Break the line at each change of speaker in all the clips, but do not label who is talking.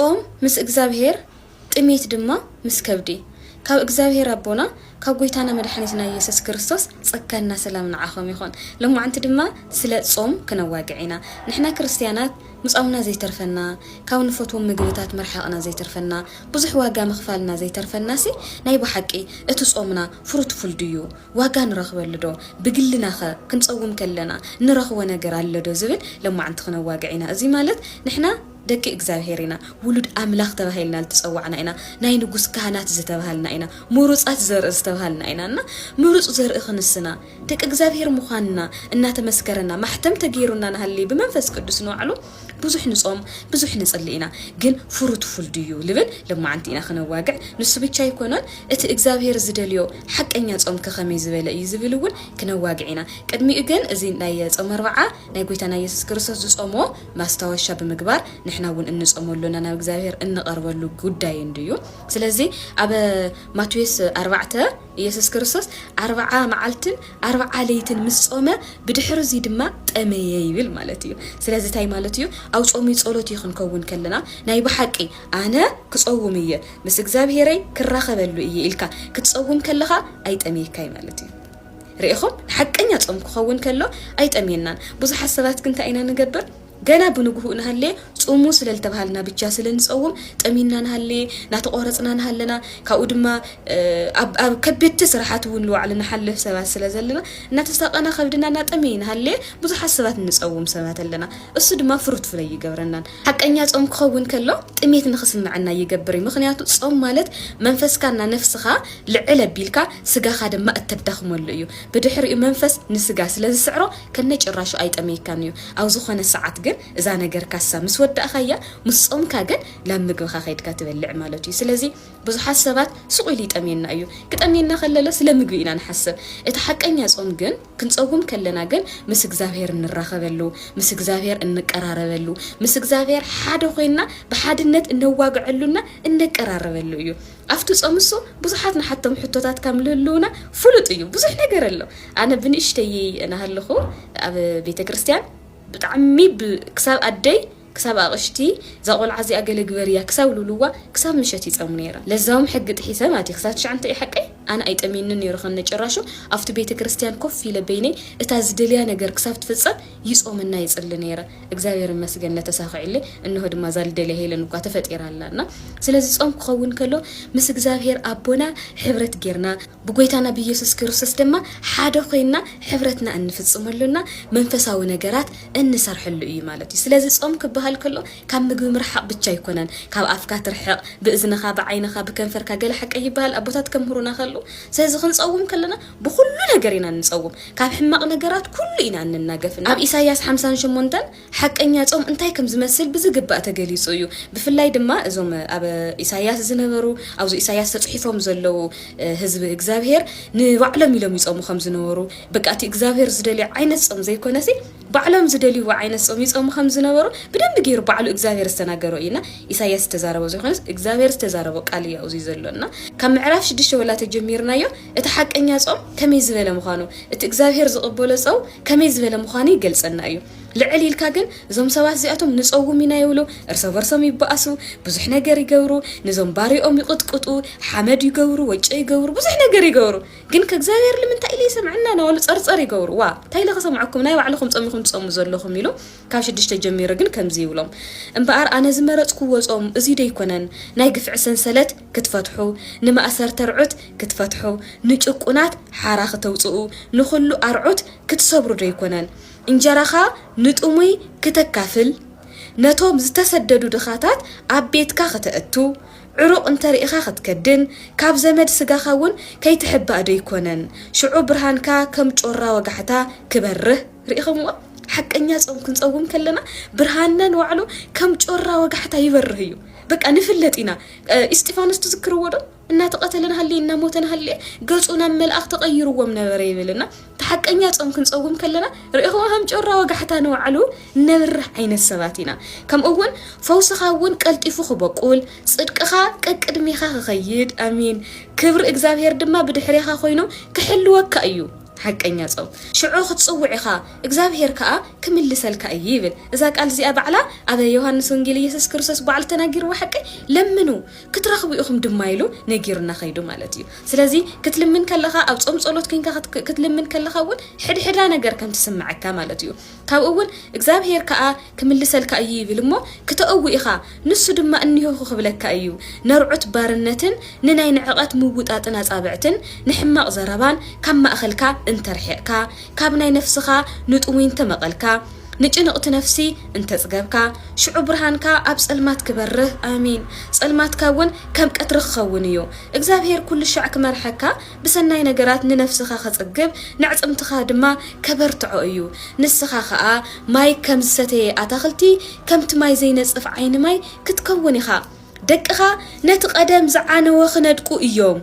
ጾም ምስ እግዚአብሔር ጥሜት ድማ ምስ ከብዲ ካብ እግዚአብሔር አቦና ካብ ጎይታና መድኃኒትና ኢየሱስ ክርስቶስ ጸጋና ሰላም ንዓኹም ይኹን ለማዓንቲ ድማ ስለ ጾም ክነዋግዒና ንሕና ክርስቲያናት ምጻውና ዘይተርፈና ካብ ንፈትዎም ምግብታት መርሓቕና ዘይተርፈና ብዙሕ ዋጋ መኽፋልና ዘይተርፈናሲ ናይ ብሓቂ እቲ ጾምና ፍሩትፉል ድዩ ዋጋ ንረኽበሉ ዶ ብግልናኸ ክንጸውም ከለና ንረኽቦ ነገር ኣሎ ዶ ዝብል ለማዓንቲ ክነዋግዒና እዚ ማለት ንሕና ደቂ እግዚአብሔርና ውሉድ አምላኽ ተባሂልና ልትጸዋዕና ኢና ናይ ንጉስ ካህናት ዝተባሃልና ኢና ሙሩጻት ዘርኢ ዝተባሃልና ኢናና ሙሩጽ ዘርኢ ክንስና ደቂ እግዚአብሔር ምዃንና እናተመስከረና ማሕተም ተገይሩና ናህሊ ብመንፈስ ቅዱስ ንዋዕሉ ብዙሕ ንጾም ብዙሕ ንጽልይ ኢና ግን ፍሩትፉል ድዩ ልብል ለማዓንቲ ኢና ክነዋግዕ ንሱ ብቻ ይኮነን እቲ እግዚአብሔር ዝደልዮ ሓቀኛ ጾም ከመይ ዝበለ እዩ ዝብል እውን ክነዋግዕ ኢና ቅድሚኡ ግን እዚ ናይ ጾም ኣርባዓ ናይ ጎይታና ኢየሱስ ክርስቶስ ዝጾሞ ማስታወሻ ብምግባር نحن ون نصوملنا نا እግዚአብሔር እንቀርበሉ ጉዳይ እንድዩ ስለዚህ አበ ማቴዎስ 4 ኢየሱስ ክርስቶስ 40 መዓልትን 40 ለይትን ምስጾመ ብድሕሪ እዚ ድማ ጠመየ ይብል ማለት እዩ ስለዚህ ታይ ማለት እዩ አው ጾም ይጾሎት ይኹን ከውን ከለና ናይ በሐቂ አነ ክጾውም እየ ምስ እግዚአብሔረይ ክራኸበሉ እየ ኢልካ ክትጾውም ከለኻ አይጠመይካይ ማለት እዩ ርኢኹም ሓቀኛ ጾም ክኸውን ከሎ አይጠመየናን ብዙሕ ሓሳባት ክንታ አይና ንገብር ገና ብንግሁ ነሃለ ጾሙ ስለልተባሃልና ብቻ ስለንጾም ጠሚና ነሃለ ናተቆረጽና ነሃለና ካኡ ድማ ኣብ ከቤት ስራሓት ውን ለዋዕልና ሓልፍ ሰባት ስለዘለና እናተሳቀና ከብድና ናጠሚና ነሃለ ብዙሕ ሓሳባት ንጾም ሰባት ኣለና እሱ ድማ ፍሩትፉል ይገብረና ሓቀኛ ጾም ክኸውን ከሎ ጥሜት ንኽስምዓና ይገብር ምክንያቱ ጾም ማለት መንፈስካና ነፍስኻ ልዕለ ቢልካ ስጋኻ ድማ እተዳኽመሉ እዩ ብድሕሪኡ መንፈስ ንስጋ ስለዝስዕሮ ከነ ጭራሹ አይጠሜካን እዩ ኣብ ዝኾነ ሰዓት እዛ ነገር ካሳ ምስ ወዳእኻያ ምስ ጾምካ ግን ለምግብኻ ኸይድካ ትበልዕ ማለት እዩ ስለዚህ ብዙሓት ሰባት ስቁል ይጠሜና እዩ ክጠሜና ከለለ ስለምግብ ኢና ንሐስብ እቲ ሓቀኛ ጾም ግን ክንጾም ከለና ግን ምስ እግዚአብሔር እንራኸበሉ ምስ እግዚአብሔር እንቀራረበሉ ምስ እግዚአብሔር ሓደ ኮይና በሓድነት እንዋግዕሉና እንቀራረበሉ እዩ አፍቱ ጾምሱ ብዙሓት ንሓቶም ሕቶታት ከምልሉና ፍሉጥ እዩ ብዙሕ ነገር ኣሎ አነ ብንእሽተይ እናሃለኹ ኣብ ቤተ ክርስቲያን ብጣዕሚ ክሳብ ኣደይ ክሳብ ኣቕሽቲ ዘቆልዓ እዚ ኣገለግበርያ ክሳብ ሉሉዋ ክሳብ ምሸት ይጾም ነይራ ለዛውም ሕግ ጥሒሰ ማቲ ክሳብ 9 ይሐቀ አነ አይጠሚንን ነይሩ ከነጨራሹ አፍቱ ቤተ ክርስቲያን ኮፍ ኢለ በይኔ እታ ዝደልያ ነገር ክሳብ ትፍጸም ይጾምና ይጽል ነይራ እግዚአብሔር ይመስገን ለተሳኺዕለ እንሆ ድማ ዛልደልያ ሄለን እንኳ ተፈጢራላና ስለዚህ ጾም ክኸውን ከሎ ምስ እግዚአብሔር አቦና ሕብረት ጌርና ብጎይታና በኢየሱስ ክርስቶስ ድማ ሓደ ኮይና ሕብረትና እንፍጽመሉና መንፈሳዊ ነገራት እንሰርሕሉ እዩ ማለት እዩ ስለዚህ ጾም ክበሃል ከሎ ካብ ምግብ ምርሓቅ ብቻ ይኮነን ካብ ኣፍካ ትርሕቅ ብእዝንኻ ብዓይንኻ በከንፈርካ ገለ ሓቀ ይበሃል ኣቦታት ከምሁሩና ከሎ ስለዚህ ክንጾም ከለና ብኩሉ ነገር ኢና ንጾም ካብ ሕማቅ ነገራት ኩሉ ኢና እንናገፍና ኣብ ኢሳይያስ 58 ሓቀኛ ጾም እንታይ ከም ዝመስል ብዝግባእ ተገሊጹ እዩ ብፍላይ ድማ እዞም ኣብ ኢሳይያስ ዝነበሩ ኣብዞ ኢሳይያስ ተጽሒፎም ዘለው ህዝቢ እግዚአብሔር ንባዕሎም ኢሎም ይጾሙ ከም ዝነበሩ በቃቲ እግዚአብሔር ዝደልዩ ዓይነት ጾም ዘይኮነሲ ባዕሎም ዝደልዩ ዓይነት ጾም ይጾሙ ከም ዝነበሩ بدم بغير بعلو እግዚአብሔር استناغرو إينا ኢሳይያስ ተዛረበ ዝኾነስ እግዚአብሔር ተዛረበ ቃል ያው ዝዘሎና ከም ምዕራፍ 6 ወላ ተጀሚርናዮ እቲ ሓቀኛ ጾም ከመይ ዝበለ ምዃኑ እቲ እግዚአብሔር ዝቕበሎ ጾም ከመይ ዝበለ ምዃኑ ይገልጸና እዩ ልዕል ኢልካ ግን እዞም ሰባት እዚኣቶም ንጾም ኢና ይብሉ እርሰ በርሶም ይባኣሱ ብዙሕ ነገር ይገብሩ ንዞም ባሪኦም ይቅጥቅጡ ሓመድ ይገብሩ ወጭ ይገብሩ ብዙሕ ነገር ይገብሩ ግን ከእግዚአብሔር ለምንታይ ኢለ ይሰምዕና ነው ጸርጸር ይገብሩ ዋ ታይ ለኸሰምዓኩም ናይ ባዕልኩም ጾምኩም ጾም ዘለኹም ኢሉ ካብ 6 ጀሚረ ግን ከምዚ ይብሎም እምበኣር ኣነ ዝመረጽኩዎ ጾም እዚ ደይኮነን ናይ ግፍዕ ሰንሰለት ክትፈትሑ ንማእሰር ተርዑት ክትፈትሑ ንጭቁናት ሓራ ከተውጽኡ ንኹሉ ኣርዑት ክትሰብሩ ደይኮነን እንጀራኻ ንጥሙይ ከተካፍል ነቶም ዝተሰደዱ ድኻታት ኣብ ቤትካ ከተእቱ ዕሩቕ እንተሪኢኻ ክትከድን ካብ ዘመድ ስጋኻውን ከይትሕባእ ደይኮነን ሽዑ ብርሃንካ ከም ጮራ ወጋሕታ ክበርህ ርኢኹምዎ ሓቀኛ ጾም ክንጾም ከለና ብርሃንነን ዋዕሉ ከም ጮራ ወጋሕታ ይበርህ እዩ በቃ ንፍለጢና እስጢፋኖስ ትዝክርዎ ዶ እናተቀተለን ሃሊ እና ሞተን ሃሊ ገጹና መልአክ ተቀይሩዎም ነበር ይብልና ተሐቀኛ ጾም ክንጾም ከለና ርኢኹም ሃም ጮራ ወጋሕታ ነው ዋዕሉ ነብርህ ዓይነት ሰባቲና ከምኡውን ፈውስኻውን ቀልጢፉ ክበቁል ጽድቅኻ ቀቅድሚኻ ክኸይድ አሜን ክብር እግዚአብሔር ድማ ብድሕሪኻ ኮይኑ ክሕልወካ እዩ حقኛ ጾም ሽዑ ክትጽውዕኻ እግዚአብሔር ከዓ ክምልሰልካ ይብል እዛ ቃል እዚኣ ባዕላ ኣብ ዮሐንስ ወንጌል ኢየሱስ ክርስቶስ ባዕል ተናጊርዎ ሓቂ ለምኑ ክትረኽቡ ኢኹም ድማ ኢሉ ነጊርና ኸይዱ ማለት እዩ ስለዚ ክትልምን ከለኻ ኣብ ጾም ጸሎት ኮይንካ ክትልምን ከለኻ እውን ሕድሕዳ ነገር ከም ትስምዓካ ማለት እዩ ካብኡ እውን እግዚአብሔር ከዓ ክምልሰልካ ይብል እሞ ክትእው ኢኻ ንሱ ድማ እንይሁ ክብለካ እዩ ነርዑት ባርነትን ንናይ ንዕቐት ምውጣጥን ኣጻብዕትን ንሕማቕ ዘረባን ካብ ማእኸልካ እንተርሕቕካ ካብ ናይ ነፍስኻ ንጥዊን ተመቐልካ ንጭንቕቲ ነፍሲ እንተጽገብካ ሽዑ ብርሃንካ ኣብ ጸልማት ክበርህ አሜን ጸልማትካ እውን ከም ቀትሪ ክኸውን እዩ እግዚአብሔር ኩሉ ሻዕ ክመርሐካ ብሰናይ ነገራት ንነፍስኻ ክጽግብ ንዕጽምትኻ ድማ ከበርትዖ እዩ ንስኻ ከዓ ማይ ከም ዝሰተየ ኣታኽልቲ ከምቲ ማይ ዘይነጽፍ ዓይኒ ማይ ክትከውን ኢኻ ደቅኻ ነቲ ቀደም ዝዓነወ ክነድቁ እዮም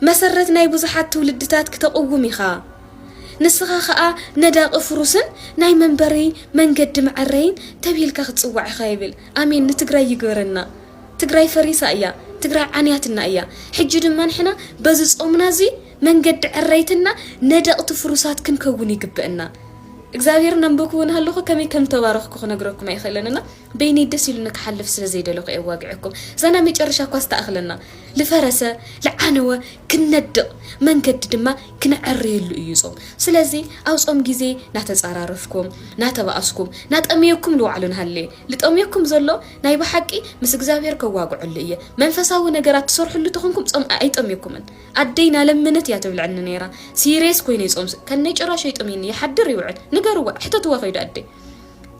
መሰረት ናይ ብዙሓት ትውልድታት ክትقوم ኢኻ ንስኻ ከዓ ነዳቕ ፍሩስን ናይ መንበሪ መንገዲ መዕረይን ተቢልካ ክትጽዋዕ ኢኻ ይብል አሜን ንትግራይ ይግበረና ትግራይ ፈሪሳ እያ ትግራይ ዓንያትና እያ ሕጂ ድማ ንሕና በዚ ጾምና እዚ መንገዲ ዕረይትና ነዳቕቲ ፍሩሳት ክንከውን ይግብአና እግዚአብሔር ነንበኩውን ሃለኹ ከመይ ከም ተባረኽኩ ክነግረኩም አይኸለንና በይኔ ደስ ይሉና ክሓልፍ ስለዘይደለኹ እዋግዕኩም ዘና መጨረሻ ኳስ ተኣኽለና ልፈረሰ ለዓነወ ክነድቕ መንገዲ ድማ ክንዕረየሉ እዩ ጾም ስለዚ ኣብ ጾም ጊዜ ናተጻራርፍኩም ናተባኣስኩም ናጠሚየኩም ልዋዕሉን ሃለ ልጠሚየኩም ዘሎ ናይ በሓቂ ምስ እግዚአብሔር ከዋግዑሉ እየ መንፈሳዊ ነገራት ትሰርሑሉ ተኾንኩም ጾም ኣይጠሚየኩምን ኣደይና ለምነት ያ ትብልዕኒ ነይራ ሲሪየስ ኮይነ ጾም ከነይ ጭራሽ ኣይጠሚኒ ይሓድር ይውዕል ንገርዋ ሕተትዋ ኸይዱ ኣደይ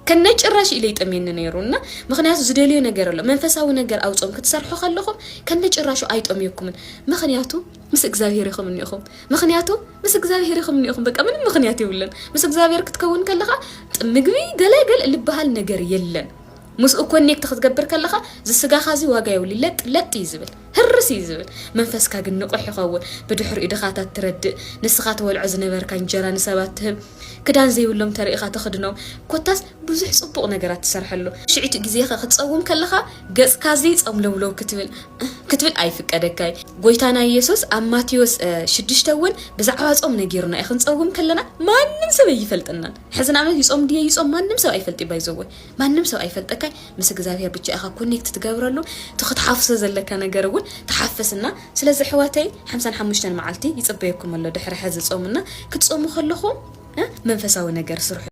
ከነይ ጭራሽ ኢለ ይጠሚኒ ነይሩና ምኽንያቱ ዝደልዮ ነገር ኣሎ መንፈሳዊ ነገር ኣብ ጾም ክትሰርሑ ከለኹም ከነይ ጭራሽ ኣይጠሚየኩምን ምኽንያቱ ምስ እግዚአብሔር ይኹም ንይኹም ምኽንያቱ ምስ እግዚአብሔር ይኹም ንይኹም በቃ ምንም ምኽንያት ይብለን ምስ እግዚአብሔር ክትከውን ከለኻ ምግቢ ገለገል ልበሃል ነገር የለን مسؤ كونيكت خذ كلها زسجا خازي واجا يولي لت يزبل هرس يزبل منفس كاجن نقح يخول بدحر إدخات ترد نسخات والعزن بركان جران سباتهم كدان زي ولهم تاريخات خدناهم كوتاس بزح صبق نجارات سرحلو شعيت جزيخة ختصوم كلها جز كازيت أم لو كتبل أي فك أدكاي قويتانا يسوس أم ماتيوس شدشتون بزعوات أم نجيرنا إخن تصوم كلنا ما نمسوي يفلتنا حزن عمل يصوم دي يصوم ما نمسوي أي فلتي بايزوه ما نمسوي أي فلتكاي مسك زاوية بتجي أخا كونيك تتجاور له تاخد حافظ زلك أنا جرول تحفزنا سلازم حواتي حمسان حمشتن معلتي يصبيكم الله دحر حزز أمنا كتصوموا خلهم منفساوي نجار سرح